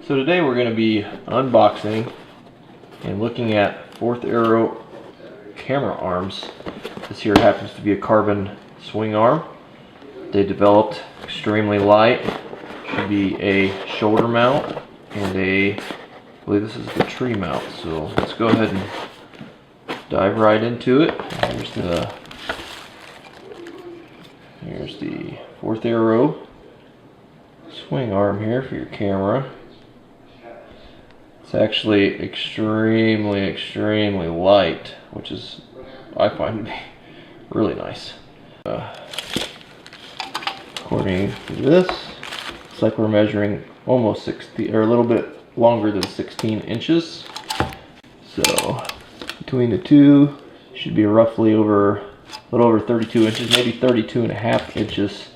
So today we're going to be unboxing and looking at Fourth Arrow camera arms. This here happens to be a carbon swing arm. They developed extremely light. Should be a shoulder mount and I believe this is the tree mount. So let's go ahead and dive right into it. Here's the Fourth Arrow swing arm here for your camera. It's actually extremely light, which is, I find to be really nice. According to this, it's like we're measuring almost 60, or a little bit longer than 16 inches. So between the two, should be roughly a little over 32 inches, maybe 32.5 inches.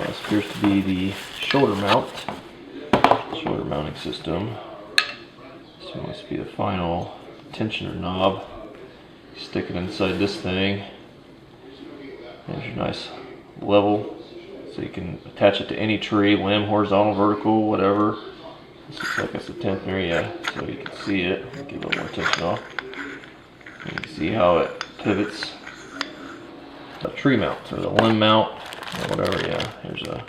This appears to be the shoulder mounting system. This must be the final tensioner knob. Stick it inside this thing. There's your nice level, so you can attach it to any tree, limb, horizontal, vertical, whatever. This looks like it's a tensioner, yeah, so you can see it. Give a little more attention off. You can see how it pivots. The tree mount, or the limb mount, or whatever, yeah. Here's a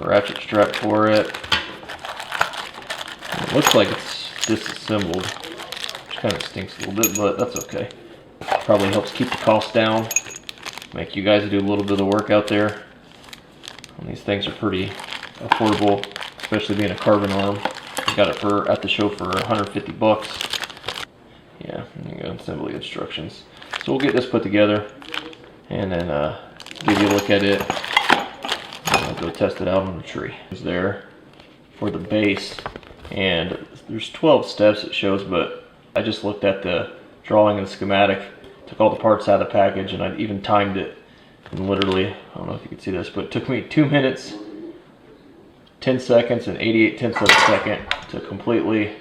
ratchet strap for it. And it looks like it's disassembled, which kind of stinks a little bit, but that's okay. Probably helps keep the cost down, make you guys do a little bit of work out there. And these things are pretty affordable, especially being a carbon arm. I got it at the show for 150 bucks. Yeah, and you got assembly instructions. So we'll get this put together and then give you a look at it. I'll go test it out on the tree. It's there for the base, and there's 12 steps it shows, but I just looked at the drawing and schematic, took all the parts out of the package, and I even timed it. And literally, I don't know if you can see this, but it took me 2 minutes, 10 seconds, and 88 tenths of a second to completely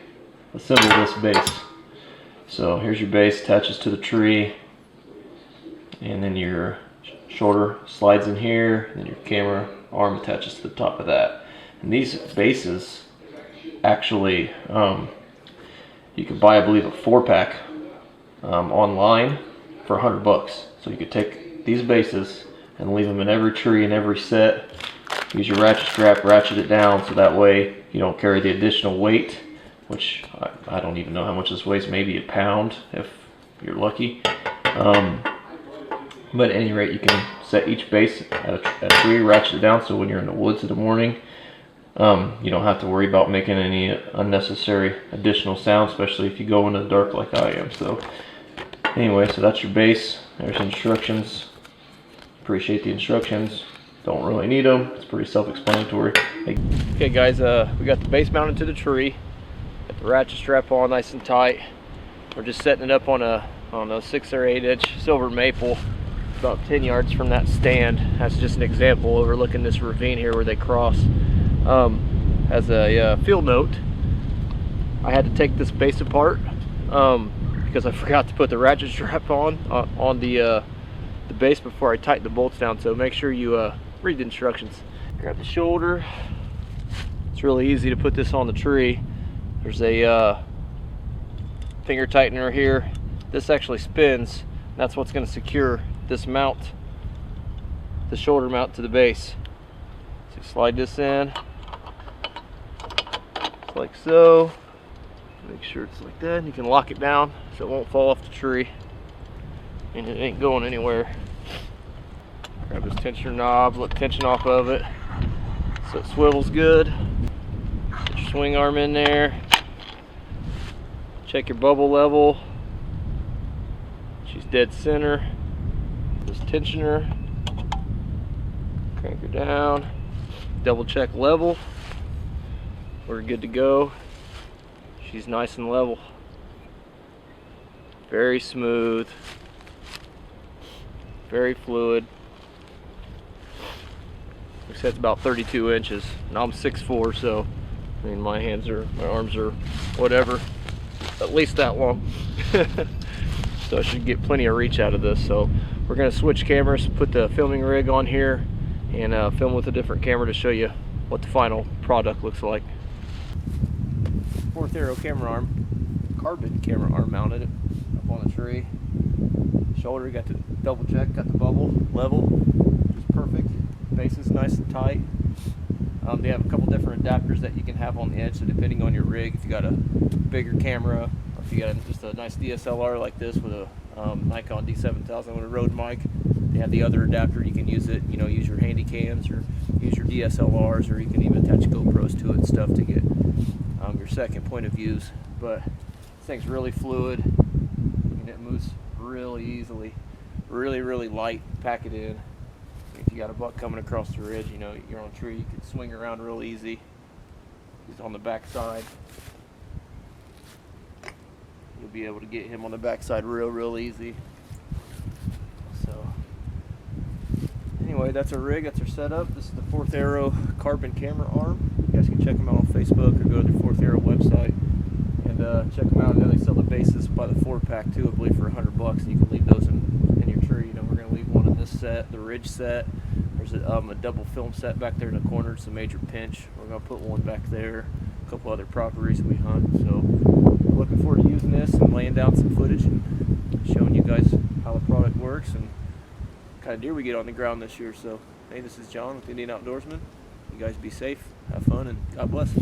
assemble this base. So here's your base, attaches to the tree, and then your shoulder slides in here, and then your camera arm attaches to the top of that. And these bases actually, you could buy, I believe, a 4-pack online for 100 bucks. So you could take these bases and leave them in every tree and every set. Use your ratchet strap, ratchet it down, so that way you don't carry the additional weight, which I don't even know how much this weighs, maybe a pound if you're lucky. But at any rate, you can set each base at a tree, ratchet it down, so when you're in the woods in the morning, you don't have to worry about making any unnecessary additional sound, especially if you go in the dark like I am. So anyway, so that's your base. There's instructions. Appreciate the instructions. Don't really need them. It's pretty self-explanatory. Okay guys, we got the base mounted to the tree. Got the ratchet strap on nice and tight. We're just setting it up on a 6 or 8 inch silver maple, about 10 yards from that stand. That's just an example overlooking this ravine here where they cross. As a field note, I had to take this base apart because I forgot to put the ratchet strap on the base before I tighten the bolts down. So make sure you read the instructions. Grab the shoulder. It's really easy to put this on the tree. There's a finger tightener here. This actually spins. That's what's going to secure this mount, the shoulder mount, to the base. So slide this in, just like so. Make sure it's like that, and you can lock it down so it won't fall off the tree, and it ain't going anywhere. Grab this tensioner knob, let the tension off of it so it swivels good. Put your swing arm in there. Check your bubble level. She's dead center. This tensioner. Crank her down. Double check level. We're good to go. She's nice and level. Very smooth. Very fluid. Looks like it's about 32 inches. Now I'm 6'4", so I mean my arms are whatever, at least that long. So I should get plenty of reach out of this. So we're gonna switch cameras, put the filming rig on here, and film with a different camera to show you what the final product looks like. Fourth Arrow camera arm, carbon camera arm mounted up on the tree. Shoulder, got the double check, got the bubble level, just perfect. Base is nice and tight. They have a couple different adapters that you can have on the edge, so depending on your rig, if you got a bigger camera, or if you got just a nice DSLR like this with a Nikon D7000 with a Rode mic, they have the other adapter. You can use it, you know, use your handy cams or use your DSLRs, or you can even attach GoPros to it and stuff to get your second point of views. But this thing's really fluid, and it moves really easily. Really light. Pack it in. If you got a buck coming across the ridge, you know, you're on a tree, you can swing around real easy. He's on the back side. You'll be able to get him on the back side real easy. So anyway, that's our rig, that's our setup. This is the Fourth Arrow carbon camera arm. You guys can check them out on Facebook or go to the Fourth Arrow website and check them out. I know they sell the bases by the 4-pack too, I believe, for $100, and you can leave those in your tree. You know, we're going to leave one in this set, the ridge set. There's a double film set back there in the corner. It's a major pinch. We're going to put one back there. A couple other properties we hunt. So looking forward to using this and laying down some footage and showing you guys how the product works and what kind of deer we get on the ground this year. So hey, this is John with Indian Outdoorsman. You guys be safe, have fun, and God bless.